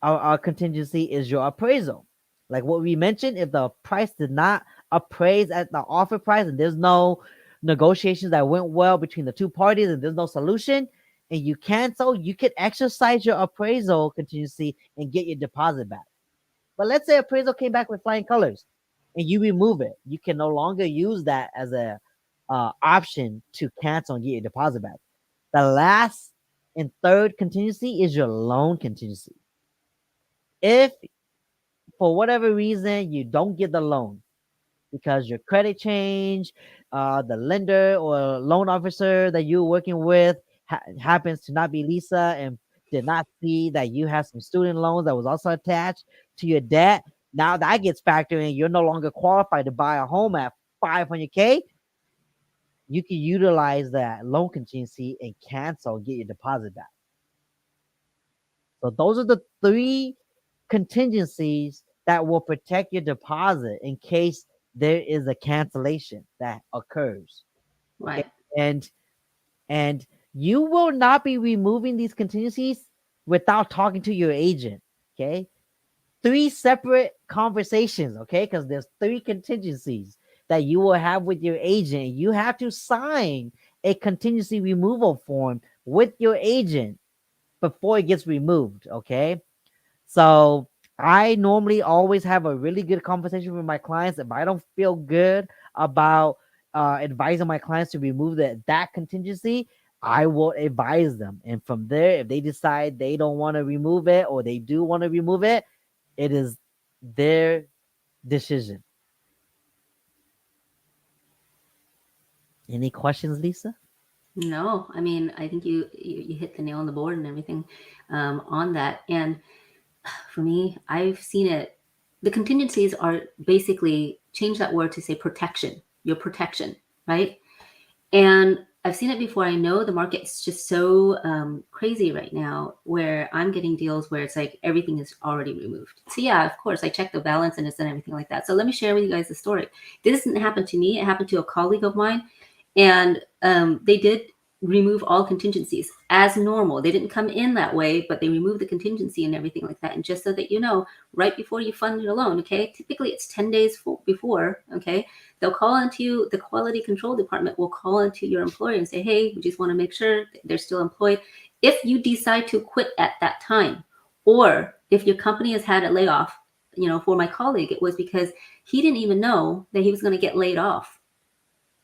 our contingency is your appraisal. Like what we mentioned, if the price did not appraise at the offer price and there's no negotiations that went well between the two parties and there's no solution and you cancel, you can exercise your appraisal contingency and get your deposit back. But let's say appraisal came back with flying colors and you remove it. You can no longer use that as a option to cancel and get your deposit back. The last and third contingency is your loan contingency. If for whatever reason you don't get the loan because your credit change, the lender or loan officer that you're working with happens to not be Lisa and did not see that you have some student loans that was also attached to your debt. Now that gets factored in. You're no longer qualified to buy a home at 500K. You can utilize that loan contingency and cancel, get your deposit back. So those are the three contingencies that will protect your deposit in case there is a cancellation that occurs. Okay.
Right.
And you will not be removing these contingencies without talking to your agent. Okay. Three separate conversations. Okay. Because there's three contingencies that you will have with your agent. You have to sign a contingency removal form with your agent before it gets removed. Okay. So I normally always have a really good conversation with my clients. If I don't feel good about advising my clients to remove that contingency, I will advise them. And from there, if they decide they don't want to remove it or they do want to remove it, it is their decision. Any questions, Lisa?
No, I mean, I think you hit the nail on the board and everything on that. And for me, I've seen it. The contingencies are basically change that word to say protection, your protection, right? And I've seen it before. I know the market's just so crazy right now where I'm getting deals where it's like everything is already removed. So yeah, of course, I check the balance and it's and everything like that. So let me share with you guys the story. This didn't happen to me. It happened to a colleague of mine. And they did remove all contingencies as normal. They didn't come in that way, but they removed the contingency and everything like that. And just so that you know, right before you fund your loan, okay, typically it's 10 days before, okay, they'll call into the quality control department, will call into your employer and say, hey, we just want to make sure they're still employed. If you decide to quit at that time, or if your company has had a layoff, for my colleague, it was because he didn't even know that he was going to get laid off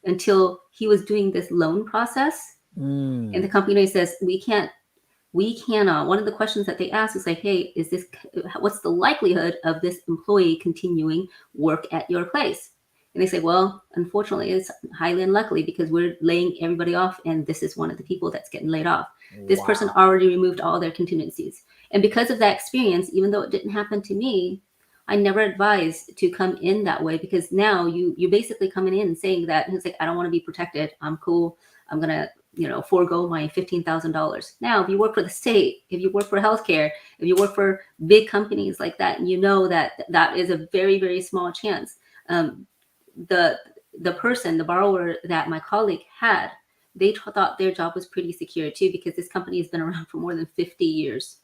until he was doing this loan process. And the
Mm.
company says, one of the questions that they ask is like, hey, what's the likelihood of this employee continuing work at your place? And they say, well, unfortunately, it's highly unlikely because we're laying everybody off, and this is one of the people that's getting laid off. This person
Wow.
already removed all their contingencies. And because of that experience, even though it didn't happen to me, I never advise to come in that way, because now you're basically coming in and saying that, and it's like, I don't want to be protected. I'm cool. I'm gonna forego my $15,000. Now, if you work for the state, if you work for healthcare, if you work for big companies like that, and you know that that is a very, very small chance. Um, the the borrower that my colleague had, they thought their job was pretty secure too, because this company has been around for more than 50 years.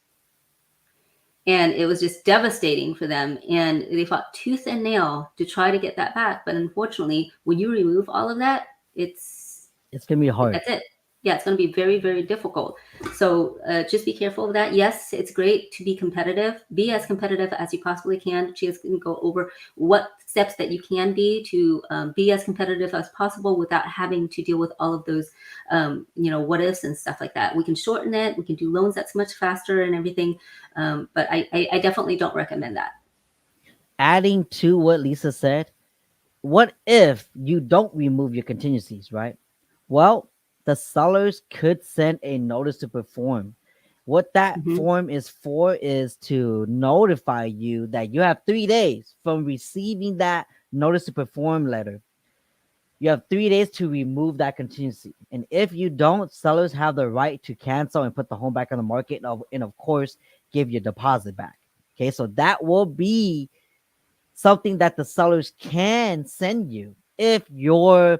And it was just devastating for them. And they fought tooth and nail to try to get that back. But unfortunately, when you remove all of that,
It's gonna be hard.
that's it. Yeah, it's going to be very, very difficult. So just be careful of that. Yes, it's great to be competitive. Be as competitive as you possibly can. She's going to go over what steps that you can be as competitive as possible without having to deal with all of those, what ifs and stuff like that. We can shorten it. We can do loans that's much faster and everything. But I definitely don't recommend that.
Adding to what Lisa said, what if you don't remove your contingencies, right? Well, the sellers could send a notice to perform. What that
Hmm.
form is for is to notify you that you have 3 days from receiving that notice to perform letter. You have 3 days to remove that contingency. And if you don't, sellers have the right to cancel and put the home back on the market, and of course, give your deposit back. Okay, so that will be something that the sellers can send you if you're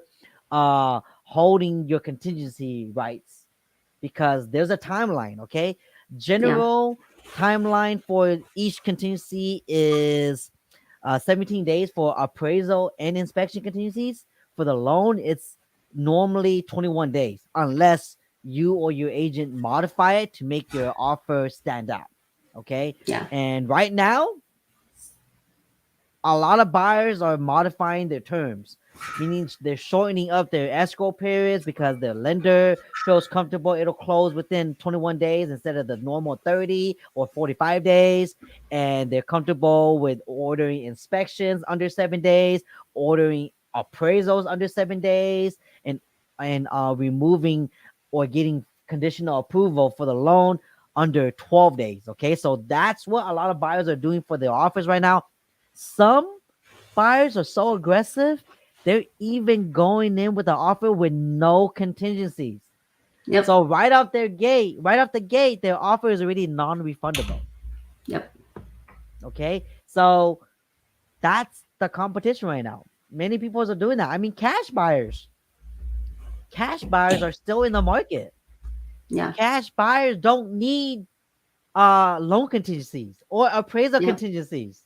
holding your contingency rights, because there's a timeline. Okay,
Yeah,
general timeline for each contingency is 17 days for appraisal and inspection contingencies. For the loan, it's normally 21 days unless you or your agent modify it to make your offer stand out. Okay,
yeah,
and right now a lot of buyers are modifying their terms, meaning they're shortening up their escrow periods because the lender feels comfortable it'll close within 21 days instead of the normal 30 or 45 days. And they're comfortable with ordering inspections under 7 days, ordering appraisals under 7 days, and removing or getting conditional approval for the loan under 12 days. Okay, so that's what a lot of buyers are doing for their offers right now. Some buyers are so aggressive, they're even going in with an offer with no contingencies.
yep,
So right off the gate, their offer is already non-refundable.
yep,
Okay, so that's the competition right now. Many people are doing that. I mean, cash buyers are still in the market.
yeah,
Cash buyers don't need loan contingencies or appraisal
yep,
contingencies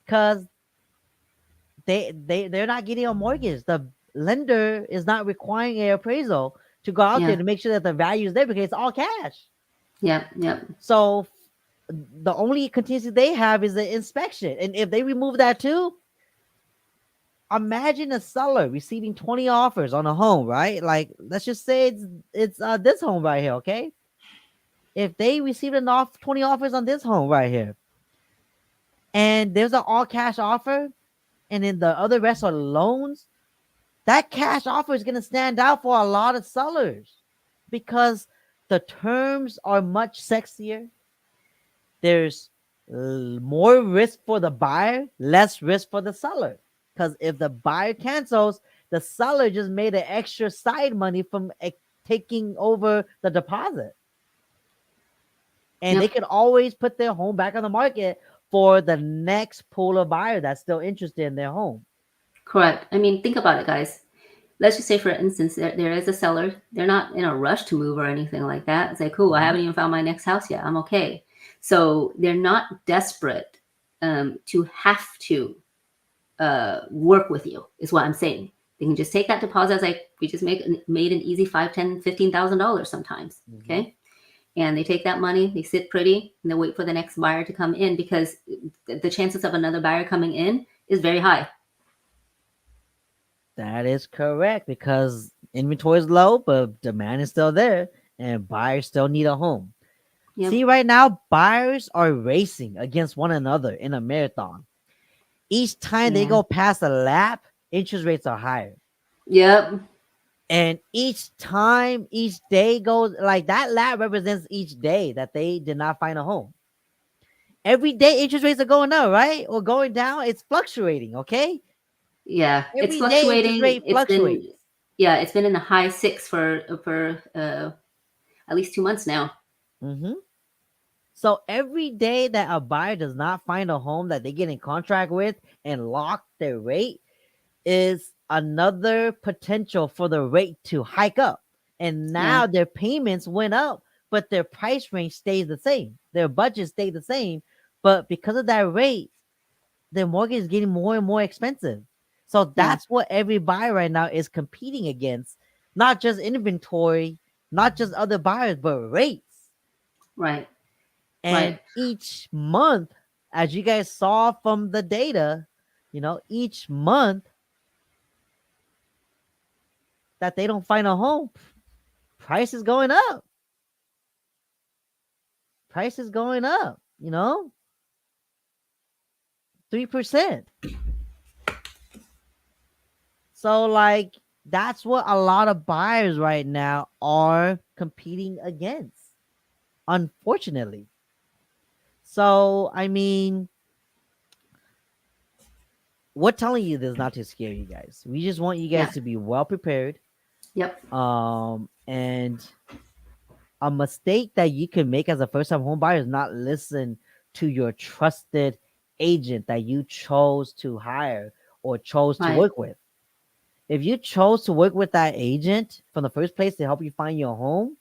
because they're not getting a mortgage. The lender is not requiring a appraisal to go out
yeah,
there to make sure that the value is there because it's all cash.
yep, yep,
So the only contingency they have is the inspection, and if they remove that too, imagine a seller receiving 20 offers on a home, right? Like let's just say it's this home right here, okay? If they received 20 offers on this home right here, and there's an all cash offer, and then the other rest are loans, that cash offer is going to stand out for a lot of sellers because the terms are much sexier. There's more risk for the buyer, less risk for the seller. Because if the buyer cancels, the seller just made an extra side money from taking over the deposit. And they
yep.
can always put their home back on the market for the next pool of buyer that's still interested in their home.
Correct. I mean, think about it, guys. let's just say, for instance, there is a seller. They're not in a rush to move or anything like that. It's like, cool, I
Mhm.
haven't even found my next house yet. I'm okay. So they're not desperate to have to work with you, is what I'm saying. They can just take that deposit, as like we just made an easy 5, 10, $15,000 sometimes.
Mhm.
Okay. And they take that money, they sit pretty, and they wait for the next buyer to come in, because the chances of another buyer coming in is very high.
That is correct because inventory is low, but demand is still there, and buyers still need a home.
Yep.
See, right now, buyers are racing against one another in a marathon. Each time they
Yeah.
go past a lap, interest rates are higher.
Yep.
And each time, each day goes like that lap represents each day that they did not find a home. Every day, interest rates are going up, right? Or going down. It's fluctuating, okay?
Yeah. It's
Every day, interest
fluctuating.
rate fluctuates.
It's been in the high six for at least 2 months now.
Hmm. So every day that a buyer does not find a home that they get in contract with and lock their rate is another potential for the rate to hike up. And
Yeah.
now their payments went up, but their price range stays the same. Their budget stayed the same. But because of that rate, their mortgage is getting more and more expensive. So
Yeah.
that's what every buyer right now is competing against. Not just inventory, not just other buyers, but rates.
Right. Right.
And each month, as you guys saw from the data, each month that they don't find a home, price is going up. Price is going up, 3%. So, like, that's what a lot of buyers right now are competing against, unfortunately. So, I mean, we're telling you this not to scare you guys. We just want you
Yeah.
guys to be well prepared.
Yep.
And a mistake that you can make as a first time home buyer is not listen to your trusted agent that you chose to hire or chose to
Right.
work with. If you chose to work with that agent from the first place to help you find your home,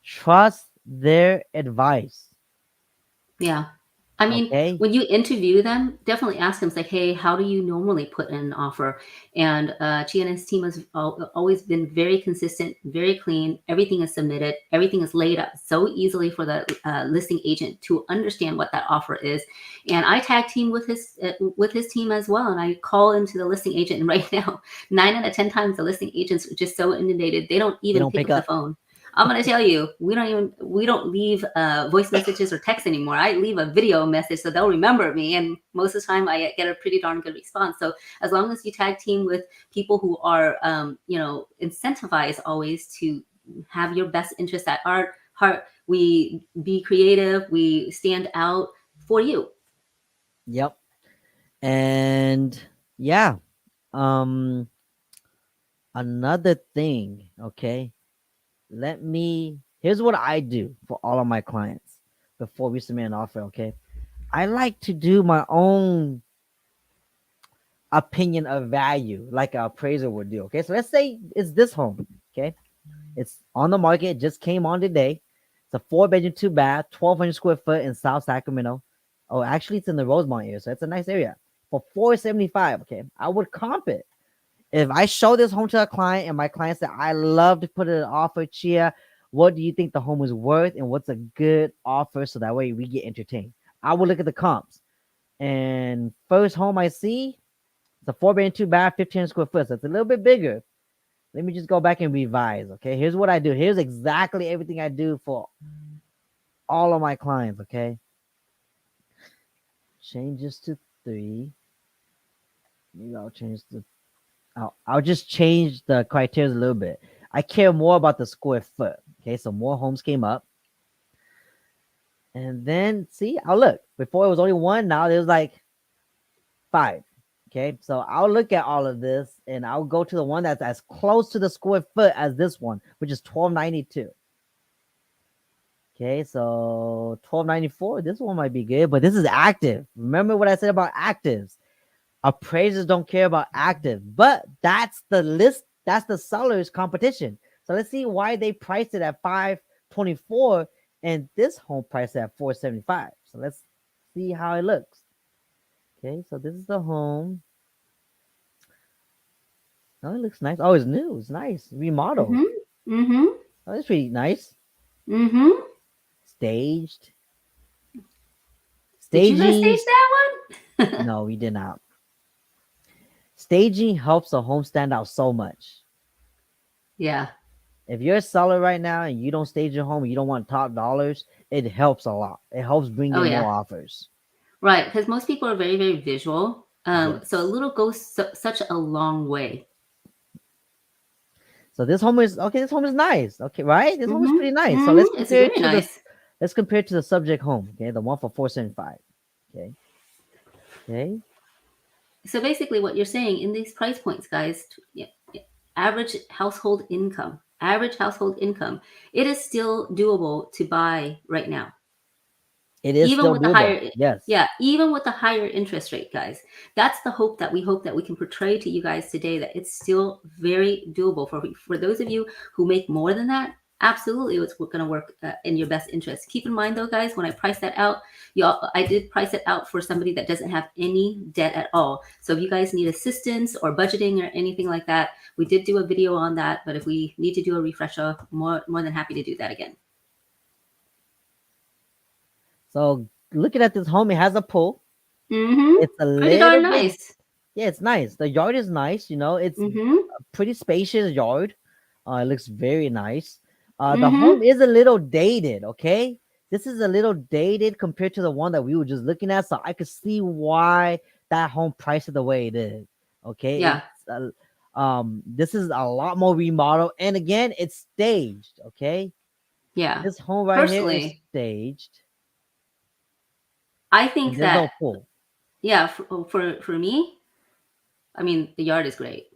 trust their advice.
Yeah. I mean,
Okay?
when you interview them, definitely ask them, it's like, hey, how do you normally put in an offer? And Chi and his team has always been very consistent, very clean. Everything is submitted, everything is laid out so easily for the listing agent to understand what that offer is. And I tag team with his team as well. And I call into the listing agent. And right now, 9 out of 10 times, the listing agents are just so inundated, they don't
They
even
don't
pick
pick
up the
up.
phone. I'm gonna tell you, we don't leave voice messages or text anymore. I leave a video message so they'll remember me, and most of the time I get a pretty darn good response. So as long as you tag team with people who are, incentivized always to have your best interest at heart, we be creative, we stand out for you.
Yep. And yeah, um another thing, okay? Here's what I do for all of my clients before we submit an offer, okay? I like to do my own opinion of value, like an appraiser would do. Okay, so let's say it's this home. Okay, it's on the market, just came on today. It's a 4 bedroom, 2 bath, 1,200 square foot in South Sacramento. Oh, actually, it's in the Rosemont area, so it's a nice area for 475. Okay, I would comp it. If I show this home to a client and my client said, I love to put it an offer, Chia, what do you think the home is worth and what's a good offer so that way we get entertained? I would look at the comps. And first home I see, it's a 4 bedroom, 2 bath, 15 square foot. So it's a little bit bigger. Let me just go back and revise. Okay. Here's what I do. Here's exactly everything I do for all of my clients. Okay. Changes to 3. Maybe I'll change I'll just change the criteria a little bit. I care more about the square foot. Okay. So more homes came up. And then see, I'll look. Before it was only one. Now there's like 5. Okay, so I'll look at all of this and I'll go to the one that's as close to the square foot as this one, which is 1292. Okay, so 1294. This one might be good, but this is active. Remember what I said about actives. Appraisers don't care about active, but that's the list. That's the seller's competition. So let's see why they priced it at 524 and this home priced at 475. So let's see how it looks. Okay, so this is the home. Oh, it looks nice. Oh, it's new. It's nice. Remodeled.
Mhm. Mhm.
Oh, it's pretty nice.
Mhm.
Staged.
Did you guys stage
Staging.
that one?
No, we did not. Staging helps a home stand out so much.
Yeah.
If you're a seller right now and you don't stage your home and you don't want top dollars, it helps a lot. It helps bring
Oh
in
yeah.
more offers.
Right, because most people are very, very visual. So a
Yes.
little goes such a long way.
So this home is okay. This home is nice. Okay, right? This home is
Mhm.
pretty nice. So
Mhm. It's very nice.
let's compare it to the subject home. Okay, the one for 475. Okay. Okay.
So basically, what you're saying in these price points, guys, yeah, yeah, average household income, it is still doable to buy right now.
It is
Even
still
with the
doable.
higher,
Yes.
yeah, even with the higher interest rate, guys. That's the hope that we hope that we can portray to you guys today, that it's still very doable for those of you who make more than that. Absolutely, it's going to work in your best interest. Keep in mind though, guys, when I price that out, y'all, I did price it out for somebody that doesn't have any debt at all. So if you guys need assistance or budgeting or anything like that, we did do a video on that. But if we need to do a refresher, more than happy to do that again.
So looking at this home, it has a pool.
Mm-hmm.
It's a
Pretty
little
darn
bit.
nice.
Yeah, it's nice. The yard is nice. It's
Mm-hmm.
a pretty spacious yard. It looks very nice. The home
Mm-hmm.
is a little dated. Okay, this is a little dated compared to the one that we were just looking at. So I could see why that home priced it the way it is. Okay,
Yeah.
it's this is a lot more remodeled, and again, it's staged. Okay,
Yeah.
this home right here is
Personally,
staged,
I
and
think
there's no
that,
pool.
yeah, for me, I mean, the yard is great.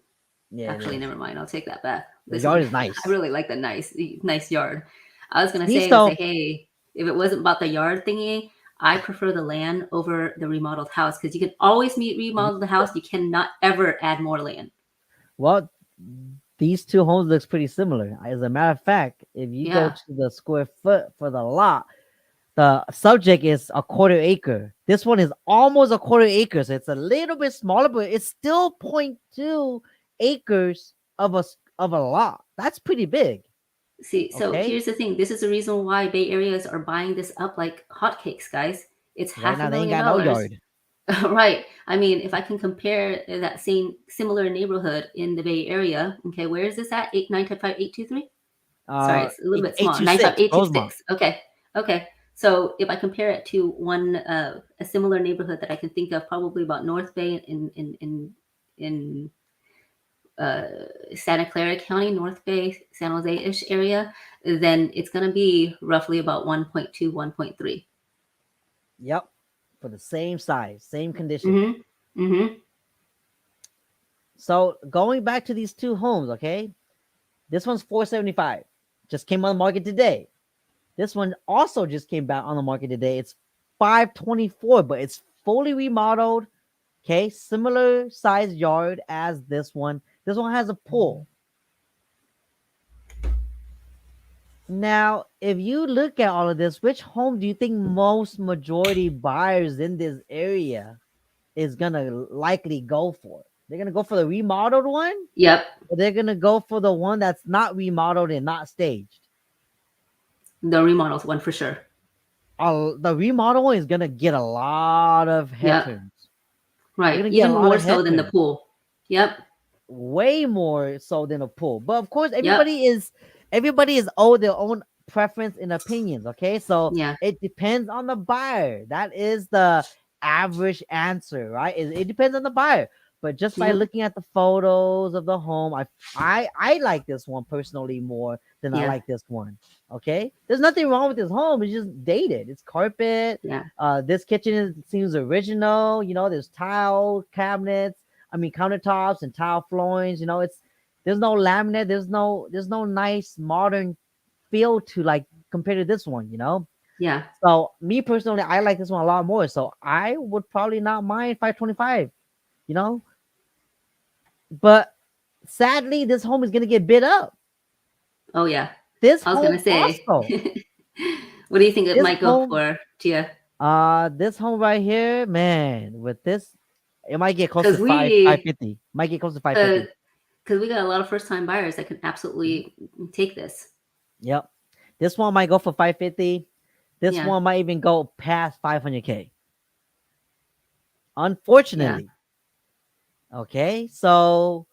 Yeah, it
Actually,
is.
never mind. I'll take that back.
The
This
yard
one,
is
I
nice.
really like the nice yard. I was gonna
See,
say,
so
hey, if it wasn't about the yard thingy, I prefer the land over the remodeled house because you can always meet remodel the house. You cannot ever add more land.
well, these two homes looks pretty similar. As a matter of fact, if you go
Yeah.
to the square foot for the lot, the subject is a quarter acre. This one is almost a quarter acre, so it's a little bit smaller, but it's still zero point 0.2 acres of a lot. That's pretty big.
See, so
Okay,
here's the thing. This is the reason why Bay Areas are buying this up like hotcakes, guys. It's
right
half a
now they ain't
million
got no
dollars
yard.
Right. I mean, if I can compare that same similar neighborhood in the Bay Area, okay, where is this at? 895-823. Sorry, it's a little bit small. Nine five
826
eight two
Rosemont.
six. Okay. Okay. So if I compare it to one a similar neighborhood that I can think of, probably about North Bay in uh, Santa Clara County, North Bay, San Jose-ish area, then it's going to be roughly about 1.2, 1.3.
Yep, for the same size, same condition.
Mm-hmm. Mm-hmm.
So going back to these two homes, okay, this one's 475. Just came on the market today. This one also just came back on the market today. It's 524, but it's fully remodeled. Okay, similar size yard as this one. This one has a pool. Now, if you look at all of this, which home do you think most majority buyers in this area is gonna likely go for? They're gonna go for the remodeled one,
Yep.
or they're gonna go for the one that's not remodeled and not staged?
The remodels one for sure.
The remodel one is gonna get a lot of head
Yep.
turns. They're
Right.
gonna get a
Even
lot
more
of head
so than the
turns,
pool. Yep.
way more so than a pool. But of course,
Yep.
everybody is owed their own preference and opinions. Okay, so
Yeah.
it depends on the buyer. That is the average answer, right? It depends on the buyer. But just by
Yep.
looking at the photos of the home, I like this one personally more than I
Yeah.
like this one. Okay, there's nothing wrong with this home. It's just dated. It's carpet.
Yeah.
This kitchen seems original. There's tile cabinets. I mean countertops and tile floorings. There's no laminate. There's no nice modern feel to like compared to this one.
Yeah.
So me personally, I like this one a lot more. So I would probably not mind 525. you know. But sadly, this home is gonna get bid up.
Oh yeah.
This
I was gonna
home
say.
also.
What do you think it
This
might go
home,
for, Gia?
this home right here, man, with this, it might get close to
Because
five
we,
fifty. Might get close to five
because
fifty.
we got a lot of first time buyers that can
Mhm.
absolutely take this.
Yep. This one might go for 550. This
Yeah,
one might even go past 500K.
yeah,
Unfortunately. Okay. So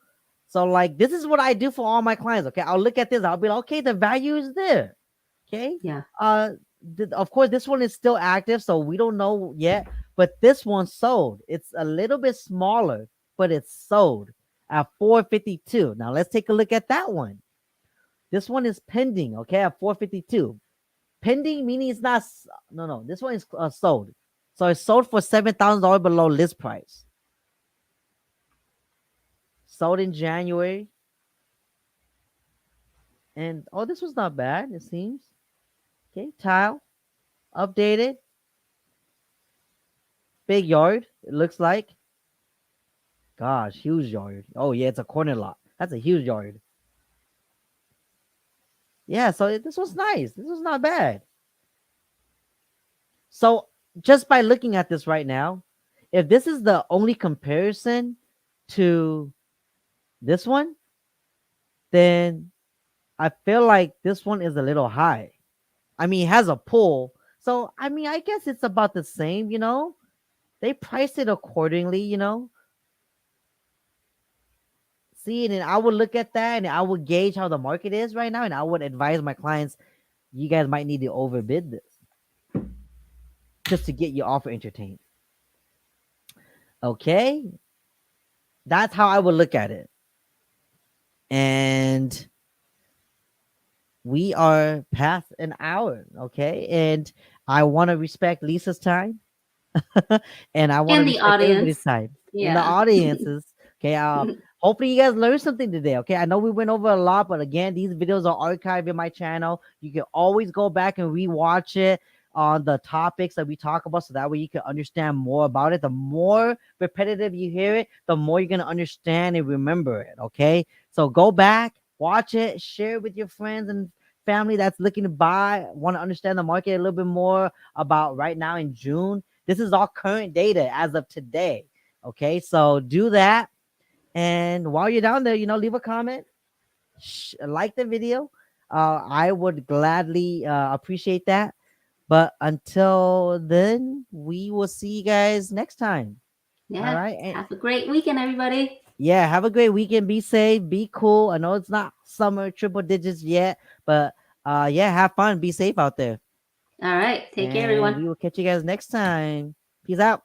like this is what I do for all my clients. Okay. I'll look at this. I'll be like, okay, the value is there. Okay.
yeah,
Uh of course this one is still active, so we don't know yet. But this one sold. It's a little bit smaller, but it's sold at 452. Now let's take a look at that one. This one is pending, okay, at 452. Pending meaning it's not. No. This one is sold. So it's sold for $7,000 below list price. Sold in January, and oh, this was not bad. It seems okay. Tile updated, big yard. It looks like. Gosh, huge yard. Oh yeah, it's a corner lot. That's a huge yard. Yeah, so this was nice. This was not bad. So just by looking at this right now, if this is the only comparison to this one, then I feel like this one is a little high. I mean, it has a pool. So, I mean, I guess it's about the same, you know? They priced it accordingly, you know? See, and then I would look at that and I would gauge how the market is right now. And I would advise my clients, you guys might need to overbid this just to get your offer entertained. Okay. That's how I would look at it. And we are past an hour. Okay. And I want to respect Lisa's time. And I want to
and the
respect everybody's
audience.
time in the
Yeah,
audiences. Okay. Hopefully you guys learned something today. Okay. I know we went over a lot, but again, these videos are archived in my channel. You can always go back and rewatch it on the topics that we talk about, so that way you can understand more about it. The more repetitive you hear it, the more you're gonna understand and remember it. Okay. So go back, watch it, share it with your friends and family that's looking to buy, want to understand the market a little bit more about right now in June. This is all current data as of today. Okay, so do that. And while you're down there, you know, leave a comment, like the video. I would gladly appreciate that. But until then, we will see you guys next time. All
yeah.
right.
Have a great weekend, everybody.
Yeah, have a great weekend. Be safe. Be cool. I know it's not summer triple digits yet, but yeah, have fun. Be safe out there.
All right, take care,
And
everyone.
we will catch you guys next time. Peace out.